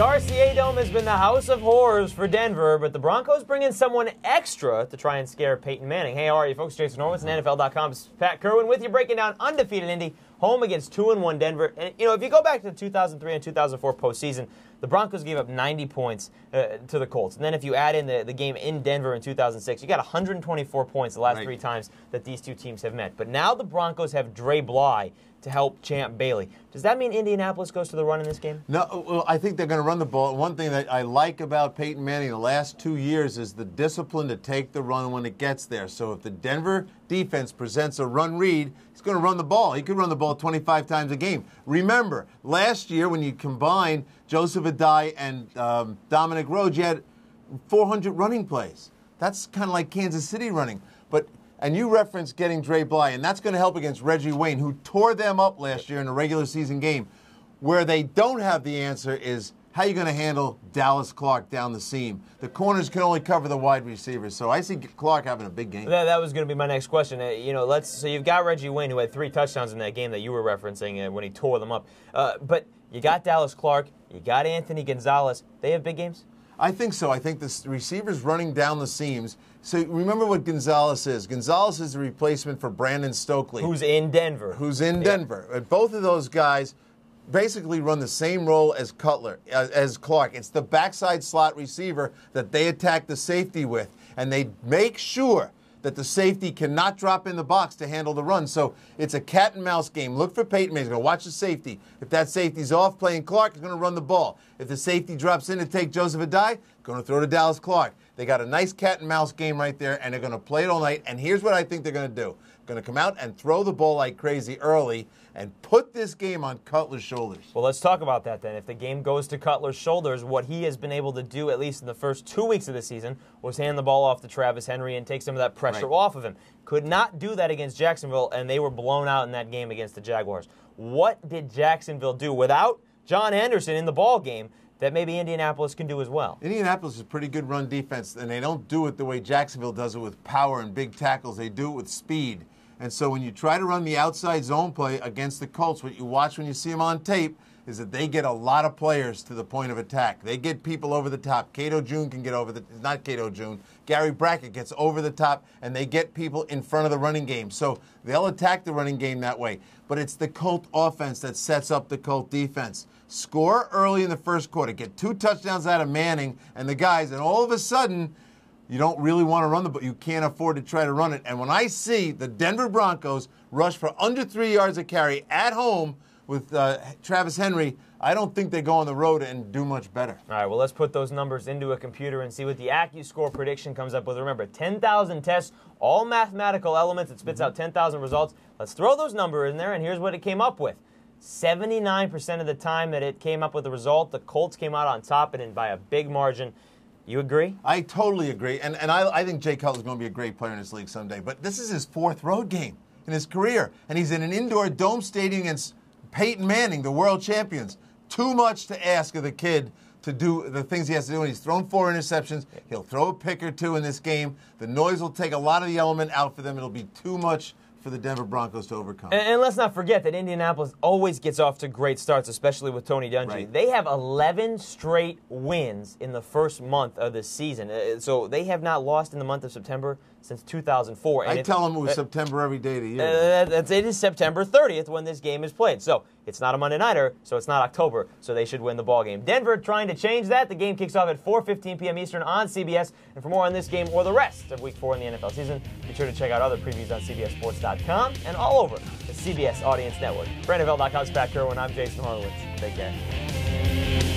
RCA Dome has been the house of horrors for Denver, but the Broncos bring in someone extra to try and scare Peyton Manning. Hey, how are you folks? Jason Horowitz and NFL.com's Pat Kirwan with you, breaking down undefeated Indy, home against 2-1 Denver. And, if you go back to the 2003 and 2004 postseason, the Broncos gave up 90 points to the Colts. And then if you add in the game in Denver in 2006, you got 124 points the last three times that these two teams have met. But now the Broncos have Dre Bly to help Champ Bailey. Does that mean Indianapolis goes to the run in this game? No, well, I think they're going to run the ball. One thing that I like about Peyton Manning the last 2 years is the discipline to take the run when it gets there. So if the Denver defense presents a run read, he's going to run the ball. He could run the ball 25 times a game. Remember, last year when you combine Joseph Adai and Dominic Rhodes, you had 400 running plays. That's kind of like Kansas City running. And you referenced getting Dre Bly, and that's going to help against Reggie Wayne, who tore them up last year in a regular season game. Where they don't have the answer is how you're going to handle Dallas Clark down the seam. The corners can only cover the wide receivers, so I see Clark having a big game. That was going to be my next question. So you've got Reggie Wayne, who had 3 touchdowns in that game that you were referencing when he tore them up. But you got Dallas Clark, you got Anthony Gonzalez. They have big games? I think so. I think the receivers running down the seams. So remember what Gonzalez is. Gonzalez is the replacement for Brandon Stokely. Who's in Denver. Both of those guys basically run the same role as Clark. It's the backside slot receiver that they attack the safety with. And they make sure that the safety cannot drop in the box to handle the run. So it's a cat and mouse game. Look for Peyton Manning. He's going to watch the safety. If that safety's off playing Clark, he's going to run the ball. If the safety drops in to take Joseph Adai, going to throw to Dallas Clark. They got a nice cat and mouse game right there, and they're going to play it all night. And here's what I think they're going to do. Going to come out and throw the ball like crazy early and put this game on Cutler's shoulders. Well, let's talk about that then. If the game goes to Cutler's shoulders, what he has been able to do, at least in the first 2 weeks of the season, was hand the ball off to Travis Henry and take some of that pressure off of him. Could not do that against Jacksonville, and they were blown out in that game against the Jaguars. What did Jacksonville do without John Henderson in the ball game that maybe Indianapolis can do as well? Indianapolis is a pretty good run defense, and they don't do it the way Jacksonville does it with power and big tackles. They do it with speed. And so when you try to run the outside zone play against the Colts, what you watch when you see them on tape is that they get a lot of players to the point of attack. They get people over the top. Cato June can get over not Cato June. Gary Brackett gets over the top, and they get people in front of the running game. So they'll attack the running game that way. But it's the Colt offense that sets up the Colt defense. Score early in the first quarter. Get 2 touchdowns out of Manning and the guys, and all of a sudden, you don't really want to run the ball. You can't afford to try to run it. And when I see the Denver Broncos rush for under 3 yards a carry at home with Travis Henry, I don't think they go on the road and do much better. All right, well, let's put those numbers into a computer and see what the AccuScore prediction comes up with. Remember, 10,000 tests, all mathematical elements. It spits out 10,000 results. Let's throw those numbers in there, and here's what it came up with. 79% of the time that it came up with the result, the Colts came out on top and by a big margin. You agree? I totally agree. And I think Jay Cutler's going to be a great player in this league someday. But this is his 4th road game in his career. And he's in an indoor dome stadium against Peyton Manning, the world champions. Too much to ask of the kid to do the things he has to do. And he's thrown 4 interceptions. He'll throw a pick or 2 in this game. The noise will take a lot of the element out for them. It'll be too much for the Denver Broncos to overcome. And let's not forget that Indianapolis always gets off to great starts, especially with Tony Dungy. Right. They have 11 straight wins in the first month of the season. So they have not lost in the month of September since 2004. I tell them it was September every day of the year. It is September 30th when this game is played. So it's not a Monday nighter, so it's not October, so they should win the ball game. Denver trying to change that. The game kicks off at 4:15 p.m. Eastern on CBS. And for more on this game or the rest of Week 4 in the NFL season, be sure to check out other previews on CBSSports.com and all over the CBS Audience Network. For NFL.com's Pat Kirwan, I'm Jason Horowitz. Take care.